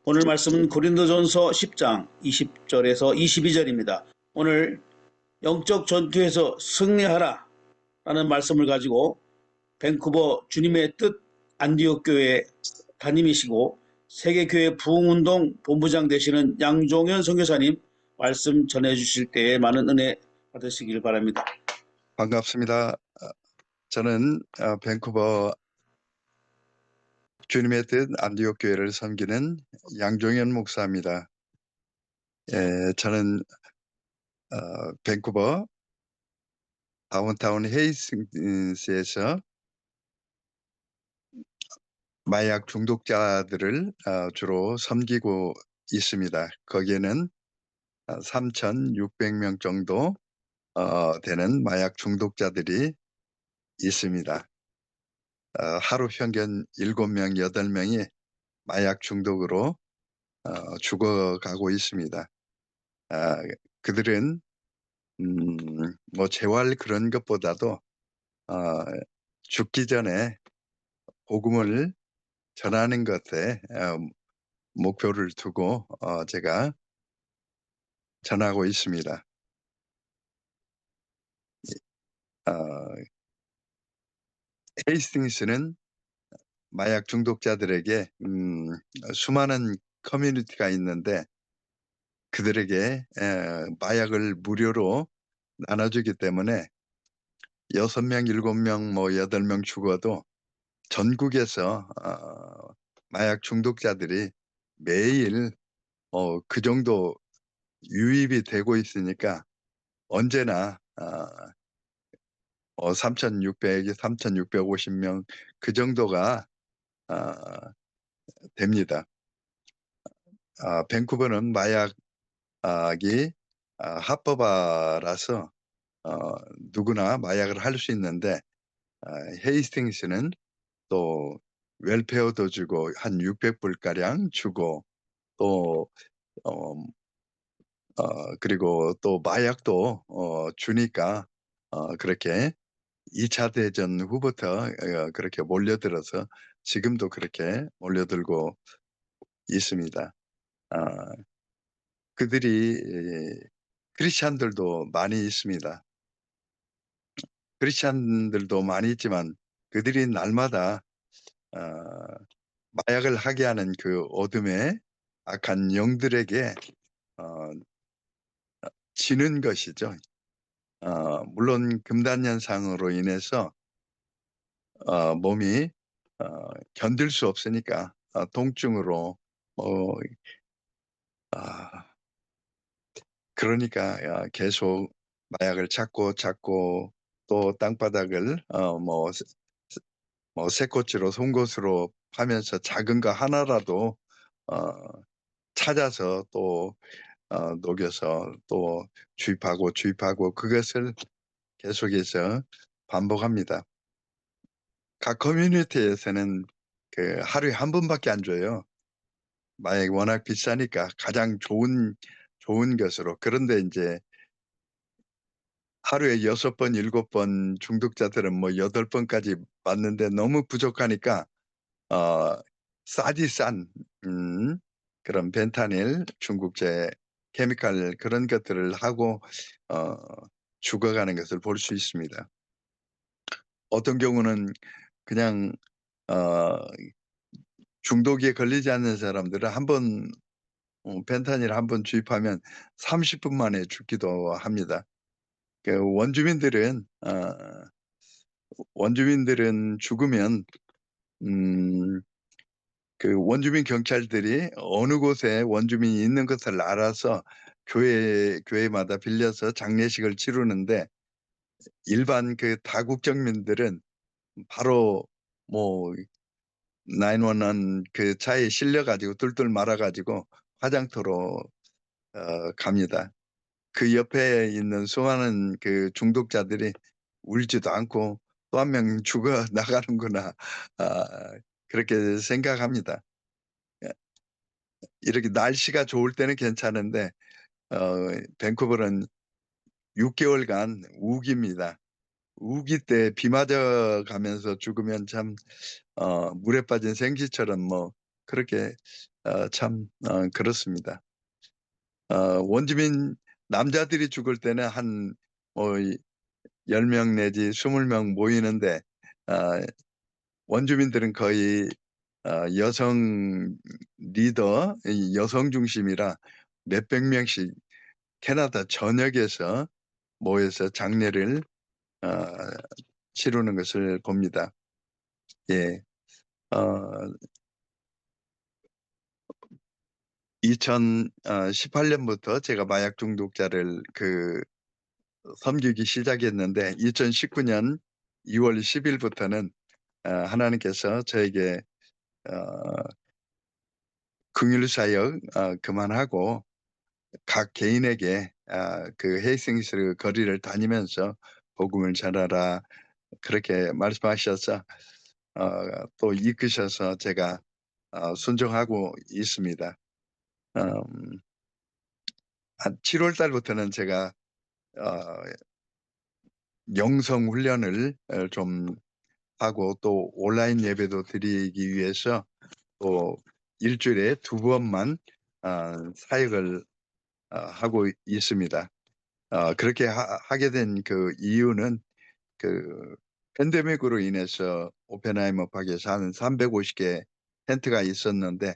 오늘 말씀은 고린도전서 10장 20절에서 22절입니다. 오늘 영적 전투에서 승리하라 라는 말씀을 가지고 밴쿠버 주님의 뜻 안디옥 교회 담임이시고 세계교회 부흥운동 본부장 되시는 양종현 선교사님 말씀 전해주실 때에 많은 은혜 받으시길 바랍니다. 반갑습니다. 저는 밴쿠버 주님의 뜻 안디옥 교회를 섬기는 양종현 목사입니다. 저는 밴쿠버 다운타운 헤이스에서 마약 중독자들을 주로 섬기고 있습니다. 거기에는 3,600명 정도 되는 마약 중독자들이 있습니다. 하루 평균 7명, 8명이 마약 중독으로 죽어가고 있습니다. 그들은 뭐 재활 그런 것보다도 죽기 전에 복음을 전하는 것에 목표를 두고 제가 전하고 있습니다. 헤이스팅스는 마약 중독자들에게 수많은 커뮤니티가 있는데 그들에게 마약을 무료로 나눠주기 때문에 6명, 7명, 뭐 8명 죽어도 전국에서 마약 중독자들이 매일 그 정도 유입이 되고 있으니까 언제나 3,600, 3,650명 그 정도가 됩니다. 밴쿠버는 마약이 합법화라서 누구나 마약을 할 수 있는데 헤이스팅스는 또 웰페어도 주고 한 600불가량 주고 또 그리고 또 마약도 주니까 그렇게 2차 대전 후부터 그렇게 몰려들어서 지금도 그렇게 몰려들고 있습니다. 그들이 크리스찬들도 많이 있습니다. 크리스찬들도 많이 있지만 그들이 날마다 마약을 하게 하는 그 어둠의 악한 영들에게 지는 것이죠. 물론 금단현상으로 인해서 몸이 견딜 수 없으니까 통증으로 그러니까 계속 마약을 찾고 또 땅바닥을 뭐 새꼬치로 송곳으로 파면서 작은 거 하나라도 찾아서 또 녹여서 또 주입하고 그것을 계속해서 반복합니다. 각 커뮤니티에서는 그 하루에 한 번밖에 안 줘요. 마약이 워낙 비싸니까 가장 좋은 것으로. 그런데 이제 하루에 6번, 7번 중독자들은 뭐 8번까지 맞는데 너무 부족하니까 싸디 싼 그런 벤타닐, 중국제 케미칼 그런 것들을 하고 죽어가는 것을 볼 수 있습니다. 어떤 경우는 그냥 중독에 걸리지 않는 사람들은 한번 펜타닐 한번 주입하면 30분 만에 죽기도 합니다. 그 원주민들은 죽으면 그 원주민 경찰들이 어느 곳에 원주민이 있는 것을 알아서 교회마다 빌려서 장례식을 치르는데 일반 그 다국적민들은 바로 뭐 911 그 차에 실려가지고 뚫뚫 말아가지고 화장터로 갑니다. 그 옆에 있는 수많은 그 중독자들이 울지도 않고 또 한 명 죽어 나가는구나 그렇게 생각합니다. 이렇게 날씨가 좋을 때는 괜찮은데 밴쿠버는 6개월간 우기입니다. 우기 때 비 맞아 가면서 죽으면 참 물에 빠진 생쥐처럼 뭐 그렇게 참 그렇습니다. 원주민 남자들이 죽을 때는 한 뭐 10명 내지 20명 모이는데 어 원주민들은 거의 여성 리더, 이 여성 중심이라 몇백 명씩 캐나다 전역에서 모여서 장례를 어 치르는 것을 봅니다. 예. 어 2018 년부터 제가 마약 중독자를 섬기기 시작했는데 2019년 2월 10 일부터는 하나님께서 저에게 어 긍휼 사역 그만하고 각 개인에게 그 헤이싱스 거리를 다니면서 복음을 전하라 그렇게 말씀하셔서 또 이끄셔서 제가 순종하고 있습니다. 음 한 7월 달부터는 제가 어 영성 훈련을 좀 하고 또 온라인 예배도 드리기 위해서 또 일 주일에 2번만 사역을 하고 있습니다. 그렇게 하게 된 그 이유는 그 팬데믹으로 인해서 오펜하이머 파크에서 한 350개 텐트가 있었는데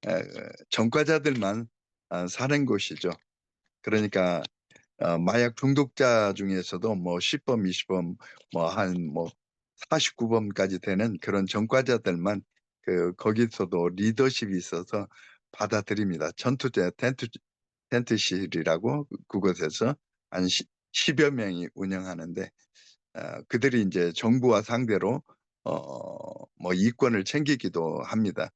에 전과자들만 사는 곳이죠. 그러니까 마약 중독자 중에서도 뭐 10범, 20범 뭐 한 49범까지 되는 그런 전과자들만 거기서도 리더십이 있어서 받아들입니다. 전투제 텐트실이라고 그곳에서 한 10여 명이 운영하는데 그들이 인제 정부와 상대로 이권을 챙기기도 합니다.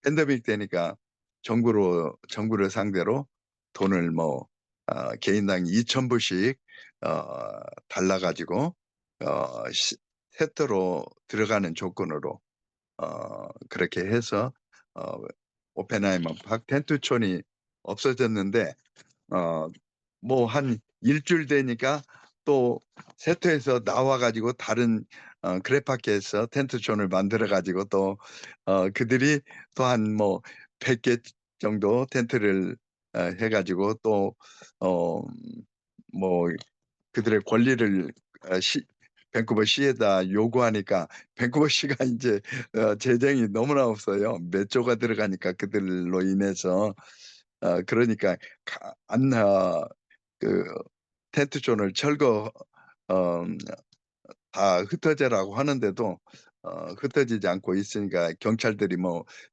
팬데믹 되니까 정부를 상대로 돈을 개인당 2,000 불씩 달라 가지고 세터로 들어가는 조건으로 그렇게 해서 어 오펜하이머 박 텐트촌이 없어졌는데 어 한 일 주일 되니까 또 세터에서 나와 가지고 다른 크레파케에서 텐트촌을 만들어 가지고 또 그들이 또 한 100개 정도 텐트를 해 가지고 또 어 뭐 그들의 권리를 시 밴쿠버 시에다 요구하니까 밴쿠버 시가 인제 재정이 너무나 없어요. 몇 조가 들어가니까 그들로 인해서. 그러니까 가 안 그 텐트존을 철거 음 다 흩어져라고 하는데도 흩어지지 않고 있으니까 경찰들이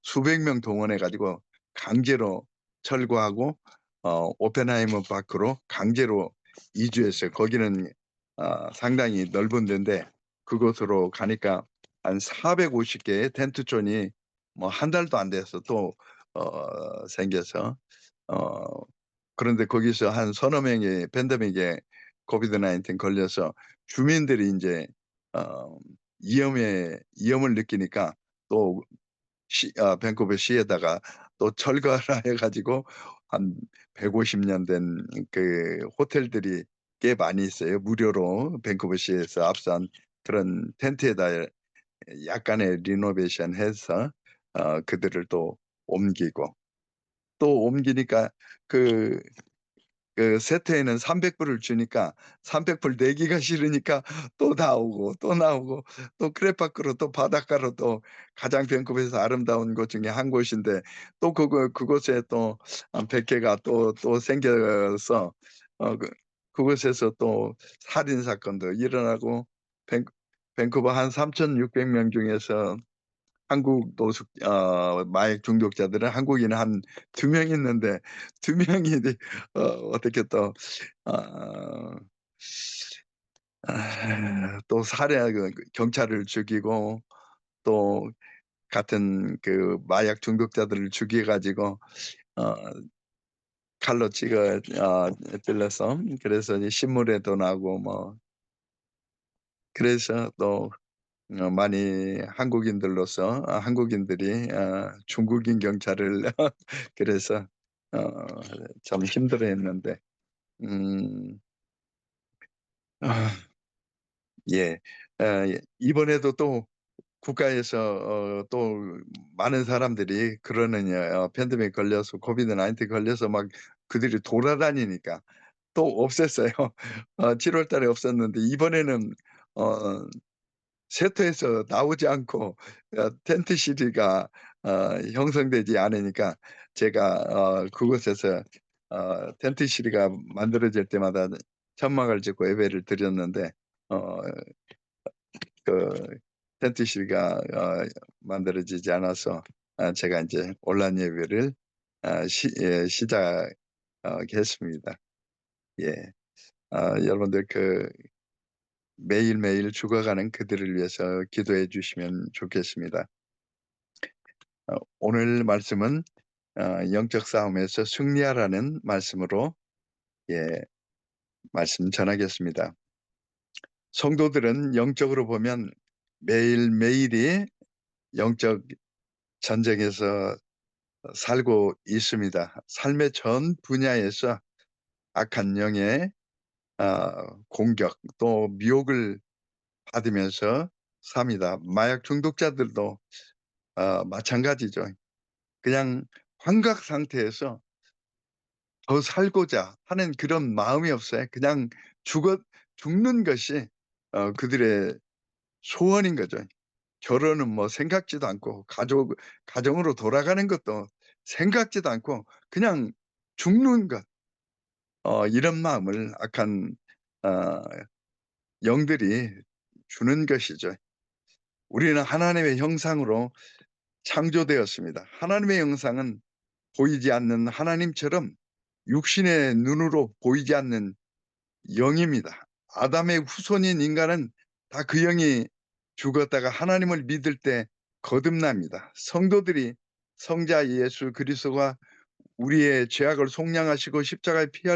수백 명 동원해 가지고 강제로 철거하고 오펜하이머 파크로 강제로 이주했어요. 거기는 상당히 넓은 데인데 그곳으로 가니까 한 450 개의 텐트존이 한 달도 안 돼서 또 생겨서 어 그런데 거기서 한 서너 명이 팬데믹에 코비드 19 걸려서 주민들이 인제 어 위험을 느끼니까 또 밴쿠버 시에다가 또 철거하라 해 가지고 한 150년 된 호텔들이 꽤 많이 있어요. 무료로 밴쿠버 시에서 압수한 그런 텐트에다 약간의 리노베이션 해서 그들을 또 옮기고 또 옮기니까 그 세트에는 300 불을 주니까 300불 내기가 싫으니까 또 나오고 또 나오고 또 크레파크로 또 바닷가로 또 가장 밴쿠버에서 아름다운 곳 중에 한 곳인데 또 그곳에 또 100 개가 또 생겨서 그곳에서 또 살인 사건도 일어나고 밴 밴쿠버 한 3,600명 중에서 한국 노숙 마약 중독자들은 한국인 한 2명 있는데 2 명이 어떻게 또 어 또 경찰을 죽이고 또 같은 마약 중독자들을 죽여 가지고 어 칼로 찔러서 그래서 이제 신문에도 나오고 그래서 또 많이 한국인들이 중국인 경찰을 그래서 어 참 힘들어했는데 음 아 예. 이번에도 또 국가에서 또 많은 사람들이 그러느냐, 팬데믹 걸려서 코비드 19 걸려서 막 그들이 돌아다니니까 또 없앴어요. 7월 달에 없었는데 이번에는 세터에서 나오지 않고 텐트 시리가 형성되지 않으니까 제가 그곳에서 텐트 시리가 만들어질 때마다 천막을 짓고 예배를 드렸는데 그 텐트 시리가 만들어지지 않아서 제가 이제 온라인 예배를 시작했습니다. 예. 여러분들 매일매일 죽어가는 그들을 위해서 기도해 주시면 좋겠습니다. 오늘 말씀은 영적 싸움에서 승리하라는 말씀으로 말씀 전하겠습니다. 성도들은 영적으로 보면 매일매일이 영적 전쟁에서 살고 있습니다. 삶의 전 분야에서 악한 영의 공격 또 미혹을 받으면서 삽니다. 마약 중독자들도 마찬가지죠. 그냥 환각 상태에서 더 살고자 하는 그런 마음이 없어요. 그냥 죽는 것이 그들의 소원인 거죠. 결혼은 뭐 생각지도 않고 가정으로 돌아가는 것도 생각지도 않고 그냥 죽는 것. 이런 마음을 악한 영들이 주는 것이죠. 우리는 하나님의 형상으로 창조되었습니다. 하나님의 형상은 보이지 않는 하나님처럼 육신의 눈으로 보이지 않는 영입니다. 아담의 후손인 인간은 다 그 영이 죽었다가 하나님을 믿을 때 거듭납니다. 성도들이 성자 예수 그리스도가 우리의 죄악을 속량하시고 십자가에 피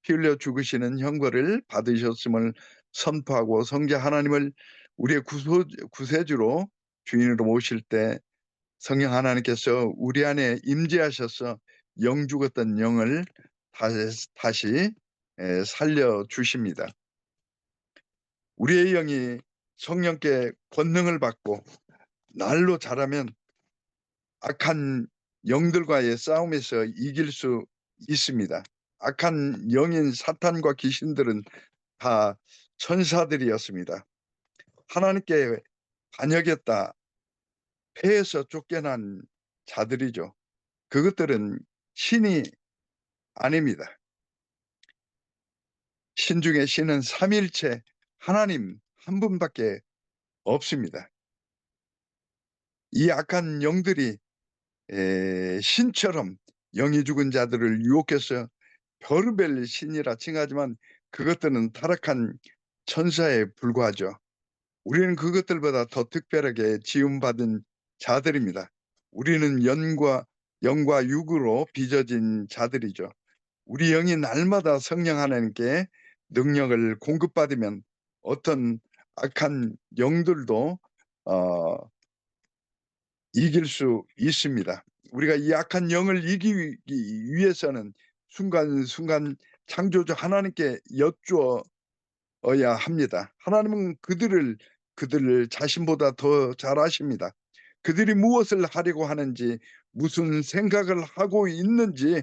흘려 죽으시는 형벌을 받으셨음을 선포하고 성자 하나님을 우리의 구세주로 주인으로 모실 때 성령 하나님께서 우리 안에 임재하셔서 영 죽었던 영을 다시 살려 주십니다. 우리의 영이 성령께 권능을 받고 날로 자라면 악한 영들과의 싸움에서 이길 수 있습니다. 악한 영인 사탄과 귀신들은 다 천사들이었습니다. 하나님께 반역했다, 폐에서 쫓겨난 자들이죠. 그것들은 신이 아닙니다. 신 중에 신은 삼일체 하나님 한 분밖에 없습니다. 이 악한 영들이 신처럼 영이 죽은 자들을 유혹해서 별별 신이라 칭하지만 그것들은 타락한 천사에 불과하죠. 우리는 그것들보다 더 특별하게 지음받은 자들입니다. 우리는 영과 육으로 빚어진 자들이죠. 우리 영이 날마다 성령 하나님께 능력을 공급받으면 어떤 악한 영들도 이길 수 있습니다. 우리가 이 악한 영을 이기기 위해서는 순간순간 창조주 하나님께 여쭈어야 합니다. 하나님은 그들을 자신보다 더 잘 아십니다. 그들이 무엇을 하려고 하는지, 무슨 생각을 하고 있는지,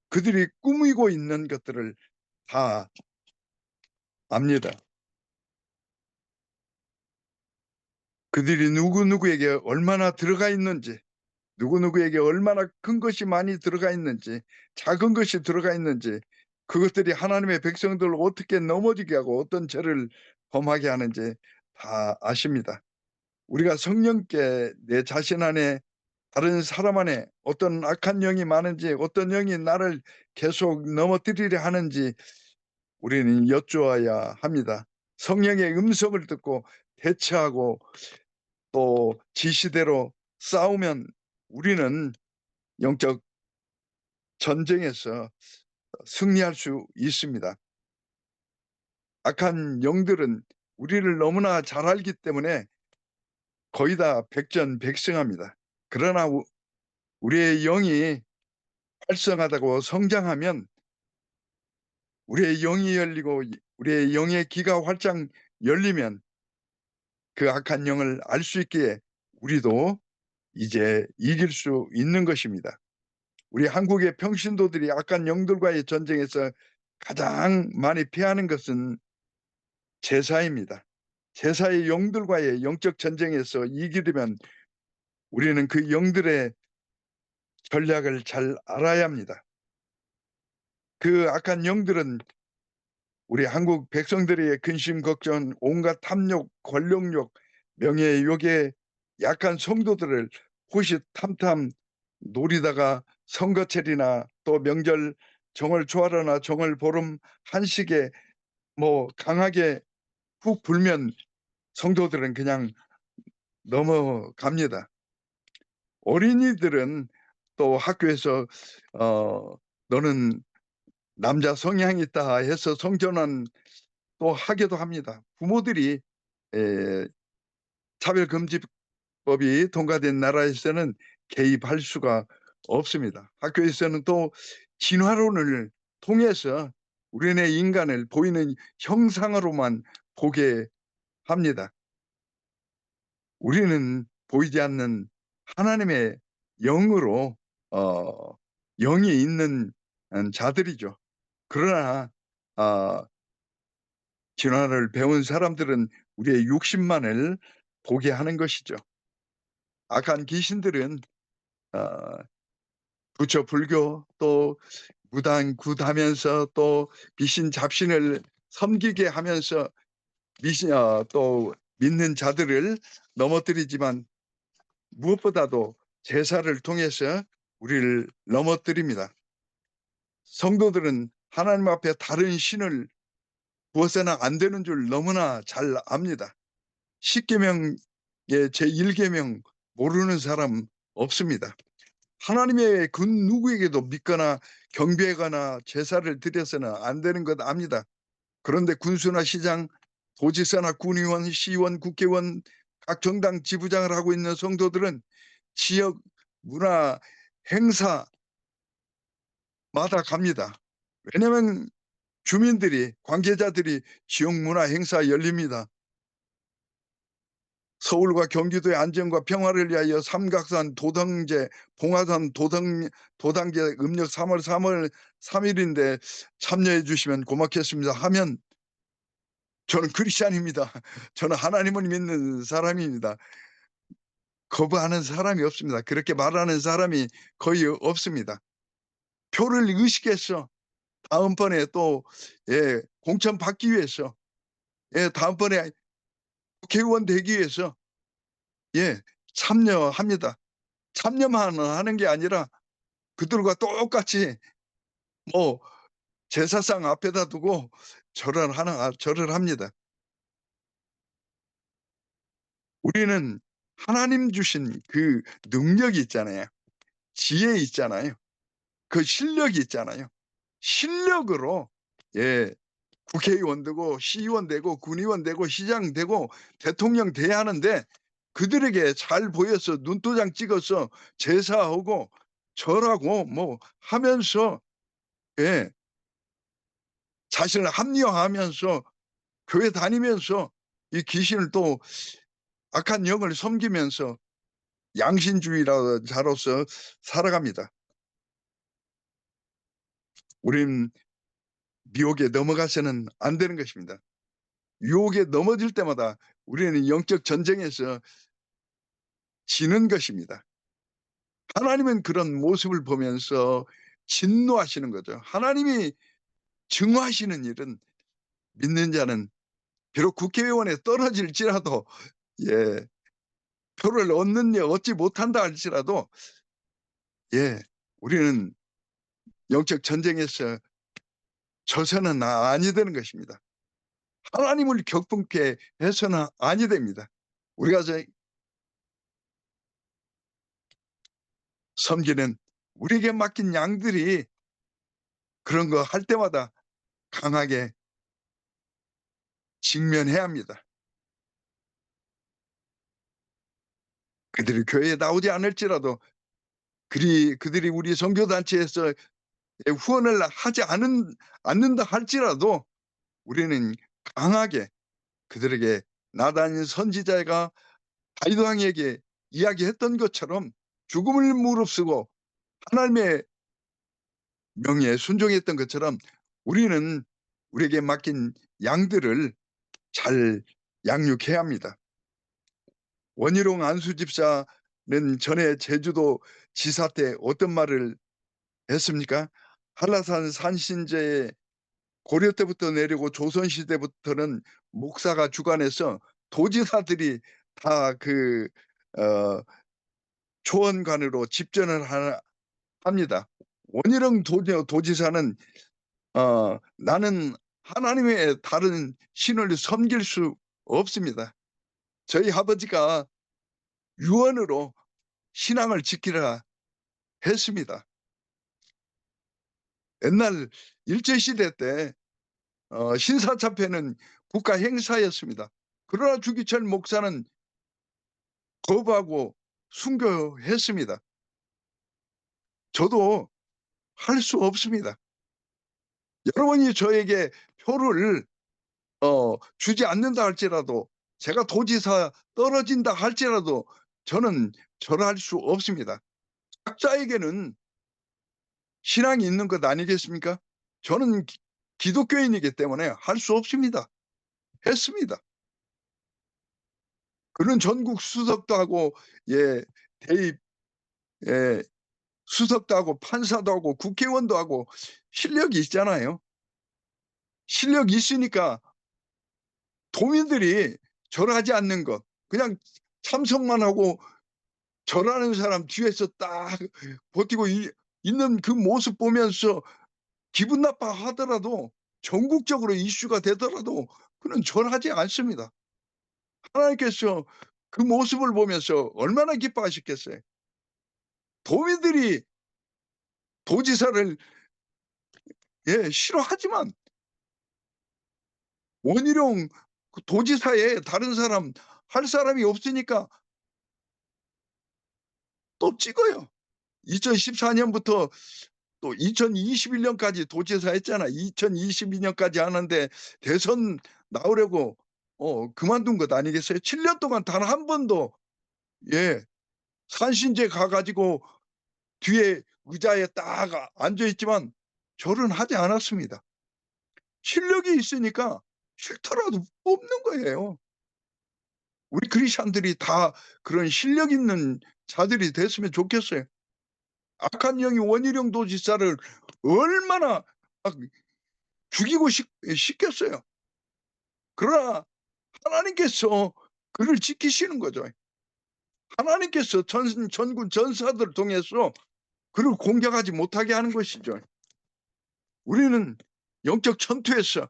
그들이 꾸미고 있는 것들을 다 압니다. 그들이 누구누구에게 얼마나 들어가 있는지, 누구누구에게 얼마나 큰 것이 많이 들어가 있는지, 작은 것이 들어가 있는지, 그것들이 하나님의 백성들을 어떻게 넘어지게 하고 어떤 죄를 범하게 하는지 다 아십니다. 우리가 성령께 내 자신 안에 다른 사람 안에 어떤 악한 영이 많은지, 어떤 영이 나를 계속 넘어뜨리려 하는지 우리는 여쭈어야 합니다. 성령의 음성을 듣고 대처하고 또 지시대로 싸우면 우리는 영적 전쟁에서 승리할 수 있습니다. 악한 영들은 우리를 너무나 잘 알기 때문에 거의 다 백전백승합니다. 그러나 우리의 영이 활성하다고 성장하면, 우리의 영이 열리고 우리의 영의 귀가 활짝 열리면 그 악한 영을 알 수 있기에 우리도 이제 이길 수 있는 것입니다. 우리 한국의 평신도들이 악한 영들과의 전쟁에서 가장 많이 피하는 것은 제사입니다. 제사의 영들과의 영적 전쟁에서 이기려면 우리는 그 영들의 전략을 잘 알아야 합니다. 그 악한 영들은 우리 한국 백성들의 근심 걱정, 온갖 탐욕, 권력욕, 명예욕에 약한 성도들을 호시탐탐 노리다가 선거철이나 또 명절 정월 초하루나 정월 보름 한식에 강하게 훅 불면 성도들은 그냥 넘어갑니다. 어린이들은 또 학교에서 너는 남자 성향이 있다 해서 성전환 또 하기도 합니다. 부모들이 차별금지법이 통과된 나라에서는 개입할 수가 없습니다. 학교에서는 또 진화론을 통해서 우리네 인간을 보이는 형상으로만 보게 합니다. 우리는 보이지 않는 하나님의 영으로 영이 있는 자들이죠. 그러나 진화를 배운 사람들은 우리의 육신만을 보게 하는 것이죠. 악한 귀신들은 부처 불교 또 무당 굿하면서 또 미신 잡신을 섬기게 하면서 또 믿는 자들을 넘어뜨리지만 무엇보다도 제사를 통해서 우리를 넘어뜨립니다. 성도들은 하나님 앞에 다른 신을 부어서는 안 되는 줄 너무나 잘 압니다. 십계명의 제1계명 모르는 사람 없습니다. 하나님의 그 누구에게도 믿거나 경배하거나 제사를 드려서는 안 되는 것 압니다. 그런데 군수나 시장, 도지사나 군의원, 시의원, 국회의원, 각 정당 지부장을 하고 있는 성도들은 지역 문화 행사마다 갑니다. 왜냐하면 주민들이, 관계자들이 지역 문화 행사 열립니다. 서울과 경기도의 안전과 평화를 위하여 삼각산 도당제, 봉화산 도당제 음력 3월 3일인데 참여해 주시면 고맙겠습니다 하면 저는 크리스찬입니다. 저는 하나님을 믿는 사람입니다. 거부하는 사람이 없습니다. 그렇게 말하는 사람이 거의 없습니다. 표를 의식해서 다음번에 또 공천 받기 위해서 다음번에 국회의원 되기 위해서 참여합니다. 참여만 하는 게 아니라 그들과 똑같이 제사상 앞에다 두고 절을 합니다. 우리는 하나님 주신 그 능력이 있잖아요. 지혜 있잖아요. 그 실력이 있잖아요. 실력으로 국회의원 되고 시의원 되고 군의원 되고 시장 되고 대통령 돼야 하는데 그들에게 잘 보여서 눈도장 찍어서 제사하고 절하고 하면서 자신을 합리화하면서 교회 다니면서 이 귀신을 또 악한 영을 섬기면서 양신주의자로서 살아갑니다. 우린 미혹에 넘어가서는 안 되는 것입니다. 유혹에 넘어질 때마다 우리는 영적 전쟁에서 지는 것입니다. 하나님은 그런 모습을 보면서 진노하시는 거죠. 하나님이 증오하시는 일은 믿는 자는 비록 국회의원에 떨어질지라도 표를 얻지 못한다 할지라도 우리는 영적 전쟁에서 져서는 아니 되는 것입니다. 하나님을 격분케 해서는 아니 됩니다. 우리가 섬기는 우리에게 맡긴 양들이 그런 거 할 때마다 강하게 직면해야 합니다. 그들이 교회에 나오지 않을지라도 그들이 우리 선교단체에서 후원을 하지 않는다 할지라도 우리는 강하게 그들에게 나단 선지자가 다윗 왕에게 이야기했던 것처럼 죽음을 무릅쓰고 하나님의 명예에 순종했던 것처럼 우리는 우리에게 맡긴 양들을 잘 양육해야 합니다. 원희룡 안수 집사는 전에 제주도 지사 때 어떤 말을 했습니까? 한라산 산신제에 고려 때부터 내리고 조선 시대부터는 목사가 주관해서 도지사들이 다 초원관으로 집전을 합니다. 원희룡 도지사는 나는 하나님의 다른 신을 섬길 수 없습니다. 저희 아버지가 유언으로 신앙을 지키라 했습니다. 옛날 일제시대 때 신사참배는 국가 행사였습니다. 그러나 주기철 목사는 거부하고 순교했습니다. 저도 할 수 없습니다. 여러분이 저에게 표를 주지 않는다 할지라도, 제가 도지사 떨어진다 할지라도 저는 절할 수 없습니다. 각자에게는 신앙이 있는 것 아니겠습니까? 저는 기독교인이기 때문에 할 수 없습니다. 했습니다. 그는 전국 수석도 하고, 대입, 수석도 하고, 판사도 하고, 국회의원도 하고, 실력이 있잖아요. 실력이 있으니까 도민들이 절하지 않는 것, 그냥 참석만 하고 절하는 사람 뒤에서 딱 버티고 있는 그 모습 보면서 기분 나빠하더라도, 전국적으로 이슈가 되더라도 그는 절하지 않습니다. 하나님께서 그 모습을 보면서 얼마나 기뻐하셨겠어요. 도민들이 도지사를 싫어하지만 원희룡 그 도지사에 다른 사람 할 사람이 없으니까 또 찍어요. 2014년부터 또 2021년까지 도지사 했잖아. 2022년까지 하는데 대선 나오려고 그만둔 것 아니겠어요? 7년 동안 단 한 번도 산신제 가 가지고 뒤에 의자에 딱 앉아 있지만 절은 하지 않았습니다. 실력이 있으니까 싫더라도 뽑는 거예요. 우리 크리스찬들이 다 그런 실력 있는 자들이 됐으면 좋겠어요. 악한 영이 원희룡 도지사를 얼마나 막 죽이고 싶겠어요. 그러나 하나님께서 그를 지키시는 거죠. 하나님께서 전군 전사들을 통해서 그를 공격하지 못하게 하는 것이죠. 우리는 영적 전투에서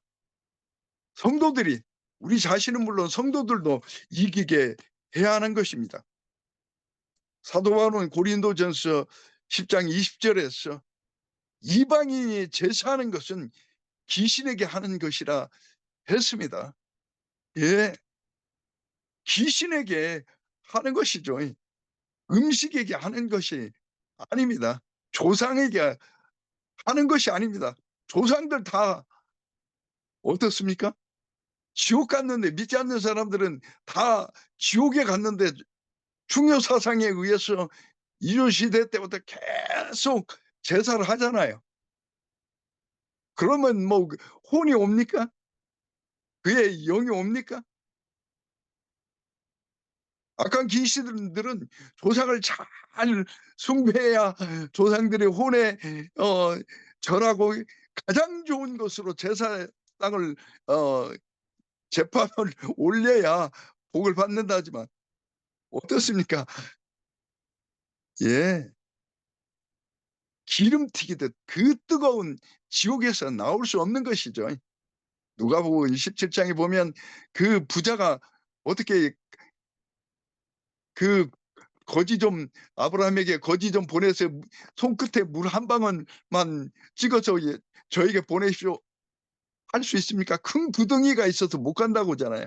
성도들이, 우리 자신은 물론 성도들도 이기게 해야 하는 것입니다. 사도 바울은 고린도전서 10장 20절에서 이방인이 제사하는 것은 귀신에게 하는 것이라 했습니다. 귀신에게 하는 것이죠. 음식에게 하는 것이 아닙니다. 조상에게 하는 것이 아닙니다. 조상들 다 어떻습니까? 지옥 갔는데, 믿지 않는 사람들은 다 지옥에 갔는데 중요 사상에 의해서 이조시대 때부터 계속 제사를 하잖아요. 그러면 뭐 혼이 옵니까? 그의 영이 옵니까? 악한 귀신들은 조상을 잘 숭배해야 조상들의 혼에 절하고 가장 좋은 것으로 제사상을 제판을 올려야 복을 받는다 하지만 어떻습니까? 기름 튀기듯 그 뜨거운 지옥에서 나올 수 없는 것이죠. 누가복음 17장에 보면 그 부자가 어떻게 그 거지 좀, 아브라함에게 거지 좀 보내서 손끝에 물 한 방울만 찍어서 저에게 보내십시오 할 수 있습니까? 큰 구덩이가 있어서 못 간다고 하잖아요.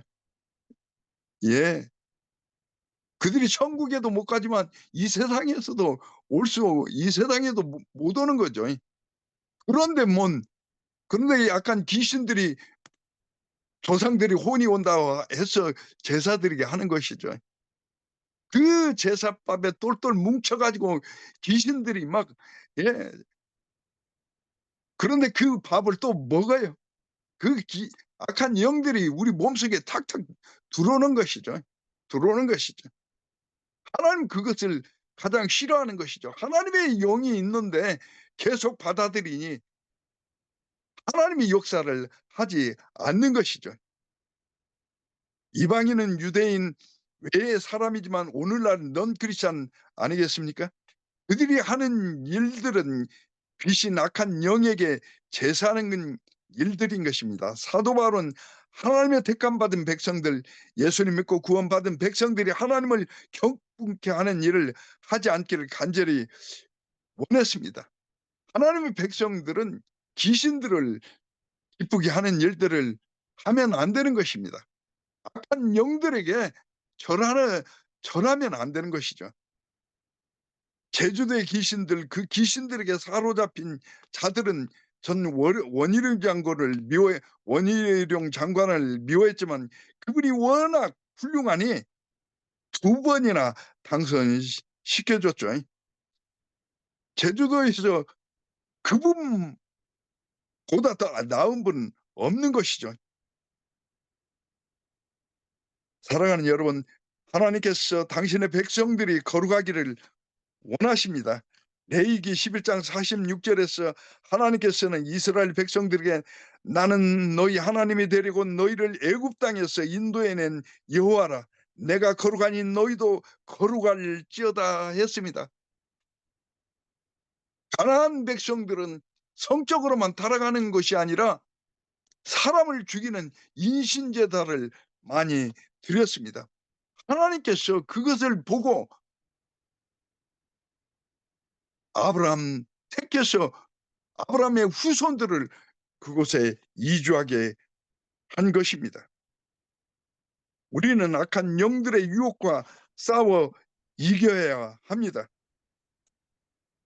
그들이 천국에도 못 가지만 이 세상에서도 이 세상에도 못 오는 거죠. 그런데 약간 귀신들이 조상들이 혼이 온다 해서 제사 드리게 하는 것이죠. 그 제사밥에 똘똘 뭉쳐 가지고 귀신들이 막, 예, 그런데 그 밥을 또 먹어요. 그 악한 영들이 우리 몸속에 탁탁 들어오는 것이죠. 들어오는 것이죠. 하나님 그것을 가장 싫어하는 것이죠. 하나님의 영이 있는데 계속 받아들이니 하나님이 역사를 하지 않는 것이죠. 이방인은 유대인 외의 사람이지만 오늘날 넌 크리스찬 아니겠습니까? 그들이 하는 일들은 귀신 악한 영에게 제사하는 일들인 것입니다. 사도 바울은 하나님의 택함 받은 백성들, 예수님 믿고 구원받은 백성들이 하나님을 경외케 하는 일을 하지 않기를 간절히 원했습니다. 하나님의 백성들은 귀신들을 기쁘게 하는 일들을 하면 안 되는 것입니다. 악한 영들에게 절하면 안 되는 것이죠. 제주도의 귀신들, 그 귀신들에게 사로잡힌 자들은 전 원희룡 장관을 미워했지만 그분이 워낙 훌륭하니 2번이나 당선시켜줬죠. 제주도에서 그분보다 더 나은 분은 없는 것이죠. 사랑하는 여러분, 하나님께서 당신의 백성들이 거룩하기를 원하십니다. 레위기 11장 46절에서 하나님께서는 이스라엘 백성들에게 나는 너희 하나님이 되리고 너희를 애굽 땅에서 인도해낸 여호와라. 내가 거룩하니 너희도 거룩할지어다 했습니다. 가나안 백성들은 성적으로만 타락하는 것이 아니라 사람을 죽이는 인신제사를 많이 드렸습니다. 하나님께서 그것을 보고 아브라함 택해서 아브라함의 후손들을 그곳에 이주하게 한 것입니다. 우리는 악한 영들의 유혹과 싸워 이겨야 합니다.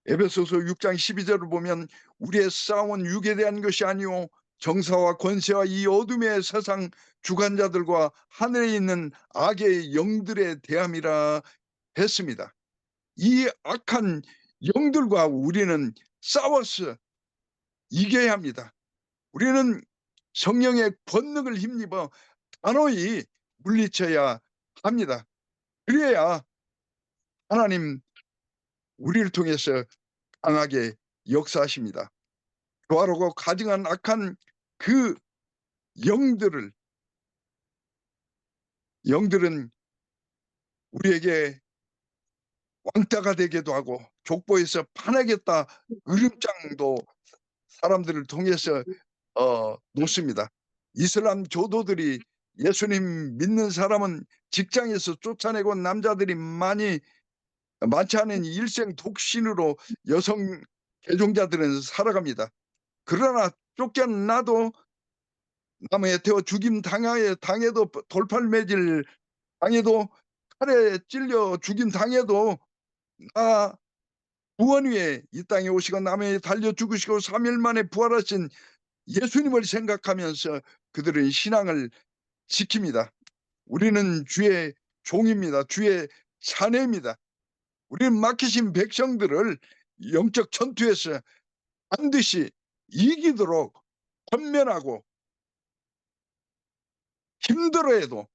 에베소서 6장 12절을 보면 우리의 싸움은 육에 대한 것이 아니오 정사와 권세와 이 어둠의 세상 주관자들과 하늘에 있는 악의 영들에 대함이라 했습니다. 이 악한 영들과 우리는 싸워서 이겨야 합니다. 우리는 성령의 권능을 힘입어 단호히 물리쳐야 합니다. 그래야 하나님 우리를 통해서 강하게 역사하십니다. 교활하고 가증한 악한 그 영들은 우리에게 왕따가 되기도 하고 족보에서 파내겠다 으름장도 사람들을 통해서 놓습니다. 이슬람 교도들이 예수님 믿는 사람은 직장에서 쫓아내고 남자들이 많지 않은 일생 독신으로 여성 개종자들은 살아갑니다. 그러나 쫓겨나도 나무에 태워 죽임 당해도 돌팔매질 당해도 칼에 찔려 죽임 당해도 나 구원 위에 이 땅에 오시고 나무에 달려 죽으시고 3일 만에 부활하신 예수님을 생각하면서 그들은 신앙을 지킵니다. 우리는 주의 종입니다. 주의 자녀입니다. 우리는 맡기신 백성들을 영적 전투에서 반드시 이기도록 권면하고 힘들어해도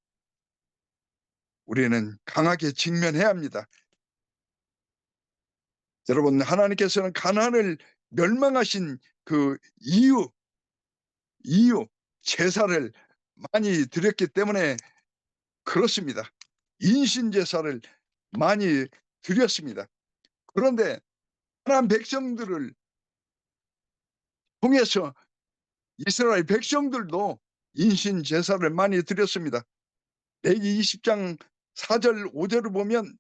우리는 강하게 직면해야 합니다. 여러분, 하나님께서는 가나안을 멸망하신 그 이유 제사를 많이 드렸기 때문에 그렇습니다. 인신 제사를 많이 드렸습니다. 그런데 하나님 백성들을 통해서 이스라엘 백성들도 인신 제사를 많이 드렸습니다. 레위기 20장 4절 5절을 보면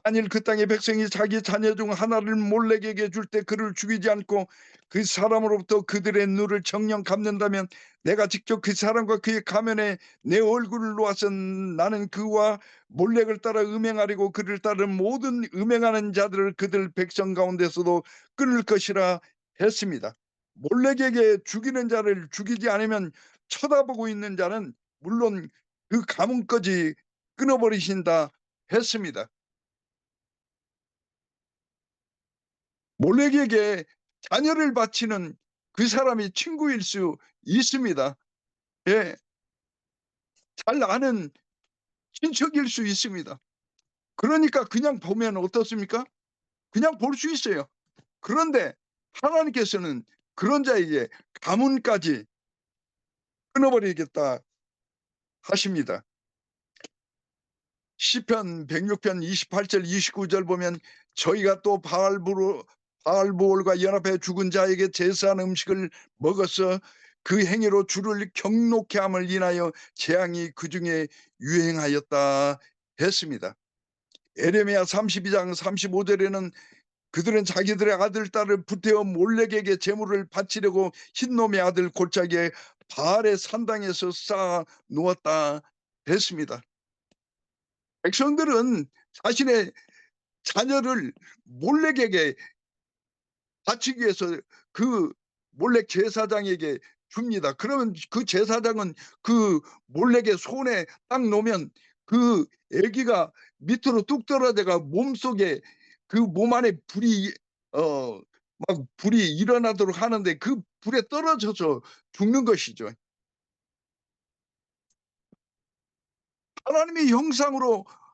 만일 그 땅의 백성이 자기 자녀 중 하나를 몰렉에게 줄 때 그를 죽이지 않고 그 사람으로부터 그들의 눈을 정령 감는다면 내가 직접 그 사람과 그의 가면에 내 얼굴을 놓아서 나는 그와 몰렉을 따라 음행하려고 그를 따른 모든 음행하는 자들을 그들 백성 가운데서도 끊을 것이라 했습니다. 몰래에게 죽이는 자를 죽이지 않으면 쳐다보고 있는 자는 물론 그 가문까지 끊어버리신다 했습니다. 몰래에게 자녀를 바치는 그 사람이 친구일 수 있습니다. 예, 잘 아는 친척일 수 있습니다. 그러니까 그냥 보면 어떻습니까? 그냥 볼 수 있어요. 그런데 하나님께서는 그런 자에게 가문까지 끊어버리겠다 하십니다. 시편 106편 28절 29절 보면 저희가 또 바알부올과 연합해 죽은 자에게 제사한 음식을 먹어서 그 행위로 주를 경록케 함을 인하여 재앙이 그 중에 유행하였다 했습니다. 에레미야 32장 35절에는 그들은 자기들의 아들 딸을 불태워 몰렉에게 제물을 바치려고 흰놈의 아들 골짜기에 바알의 산당에서 쌓아 놓았다 했습니다. 백성들은 자신의 자녀를 몰렉에게 바치기 위해서 그 몰렉 제사장에게 줍니다. 그러면 그 제사장은 그 몰렉의 손에 딱 놓으면 그 아기가 밑으로 뚝 떨어져가 몸속에 그 몸 안에 불이 막 불이 일어나도록 하는데 그 불에 떨어져서 죽는 것이죠.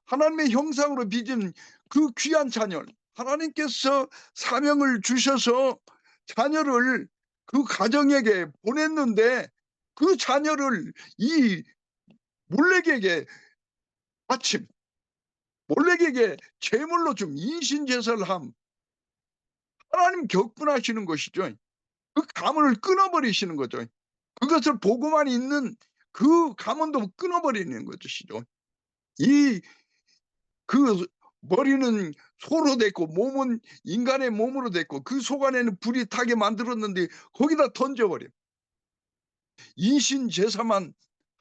하나님의 형상으로 빚은 그 귀한 자녀, 하나님께서 사명을 주셔서 자녀를 그 가정에게 보냈는데 그 자녀를 이 몰렉에게 바침, 몰렉에게 제물로 좀 인신제사를 함, 하나님 격분하시는 것이죠. 그 가문을 끊어버리시는 거죠. 그것을 보고만 있는 그 가문도 끊어버리는 것이죠. 그 머리는 소로 됐고 몸은 인간의 몸으로 됐고 그 속 안에는 불이 타게 만들었는데 거기다 던져버려. 인신 제사만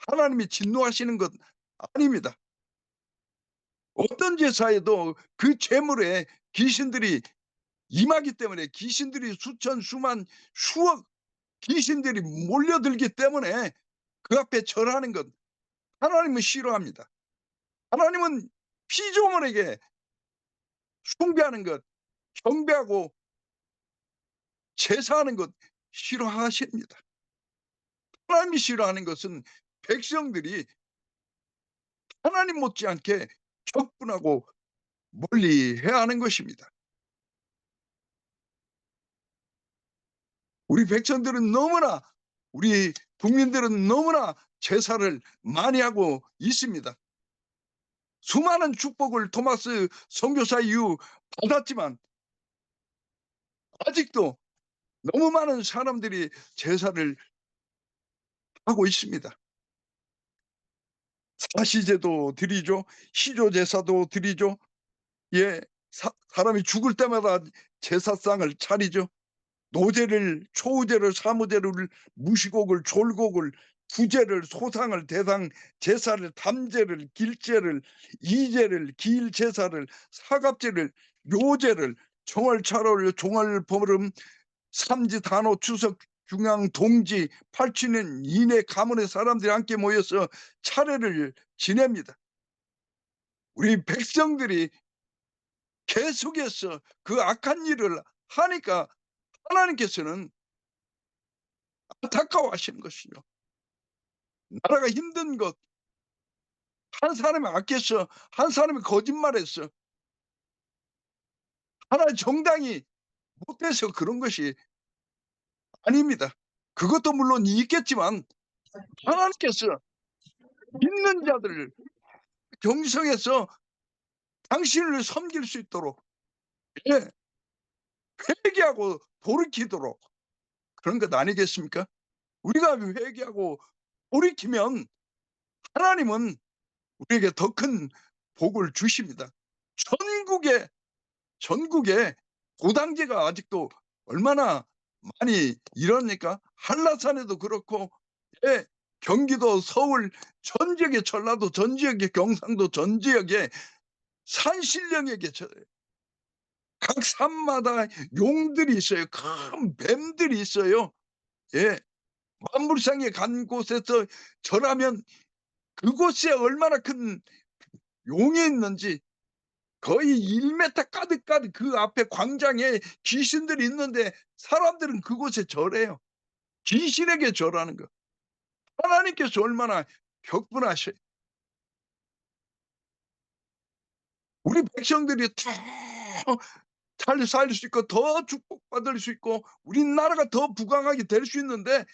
하나님이 진노하시는 것 아닙니다. 어떤 제사에도 그 제물에 귀신들이 임하기 때문에 귀신들이 수천 수만 수억 귀신들이 몰려들기 때문에 그 앞에 절하는 것 하나님은 싫어합니다. 하나님은 피조물에게 숭배하는 것, 경배하고 제사하는 것 싫어하십니다. 하나님이 싫어하는 것은 백성들이 하나님 못지않게 격분하고 멀리해야 하는 것입니다. 우리 백성들은 너무나 우리 국민들은 너무나 제사를 많이 하고 있습니다. 수많은 축복을 토마스 선교사 이후 받았지만 아직도 너무 많은 사람들이 제사를 하고 있습니다. 사시제도 드리죠. 시조제사도 드리죠. 예, 사람이 죽을 때마다 제사상을 차리죠. 노제를, 초우제를, 사무제를, 무시곡을, 졸곡을, 부제를, 소상을, 대상, 제사를, 담제를, 길제를, 이제를, 기일제사를, 사갑제를, 묘제를, 정월차를, 종월보름, 삼지, 단오, 추석, 중앙, 동지, 팔치는 이내 가문의 사람들이 함께 모여서 차례를 지냅니다. 우리 백성들이 계속해서 그 악한 일을 하니까 하나님께서는 안타까워하시는 것이죠. 나라가 힘든 것, 한 사람이 아껴서, 한 사람이 거짓말해서, 하나의 정당이 못해서 그런 것이 아닙니다. 그것도 물론 있겠지만 하나님께서 믿는 자들을 경성해서 당신을 섬길 수 있도록 예, 회개하고 돌이키도록 그런 것 아니겠습니까? 우리가 회개하고 돌이키면 하나님은 우리에게 더 큰 복을 주십니다. 전국에 고단계가 아직도 얼마나 많이 일어납니까? 한라산에도 그렇고 예, 경기도, 서울, 전 지역에 전라도, 전 지역에 경상도, 전 지역에 산신령에게 각 산마다 용들이 있어요. 큰 뱀들이 있어요. 예. 만물상에 간 곳에서 절하면 그곳에 얼마나 큰 용이 있는지, 거의 1m 가득가득 그 앞에 광장에 귀신들이 있는데 사람들은 그곳에 절해요. 귀신에게 절하는 거. 하나님께서 얼마나 격분하셔요. 우리 백성들이 더 잘 살 수 있고 더 축복받을 수 있고 우리나라가 더 부강하게 될 수 있는데,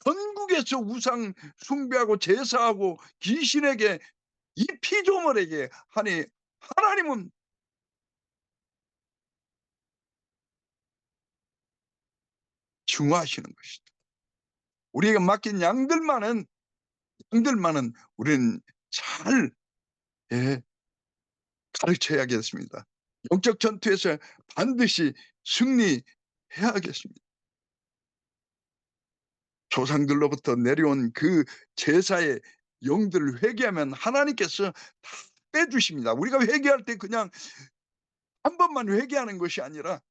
전국에서 우상 숭배하고 제사하고 귀신에게 이 피조물에게 하니 하나님은 중화하시는 것이죠. 우리에게 맡긴 양들만은 우리는 잘, 예, 가르쳐야겠습니다. 영적 전투에서 반드시 승리해야겠습니다. 조상들로부터 내려온 그 제사의 영들을 회개하면 하나님께서 다 빼주십니다. 우리가 회개할 때 그냥 한 번만 회개하는 것이 아니라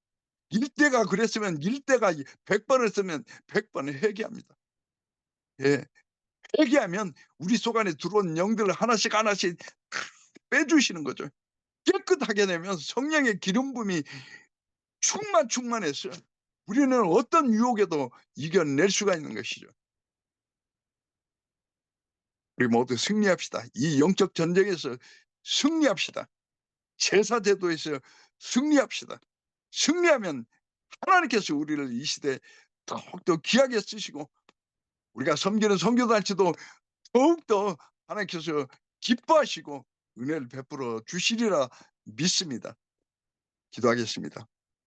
일대가 그랬으면 일대가 100번을 쓰면 100번을 회개합니다. 예. 회개하면 우리 속 안에 들어온 영들을 하나씩 하나씩 다 빼주시는 거죠. 깨끗하게 되면 성령의 기름 부음이 충만해서 우리는 어떤 유혹에도 이겨낼 수가 있는 것이죠. 우리 모두 승리합시다. 이 영적 전쟁에서 승리합시다. 제사 제도에서 승리합시다. 승리하면 하나님께서 우리를 이 시대에 더욱더 귀하게 쓰시고 우리가 섬기는 선교단체도 더욱더 하나님께서 기뻐하시고 은혜를 베풀어 주시리라 믿습니다. 기도하겠습니다.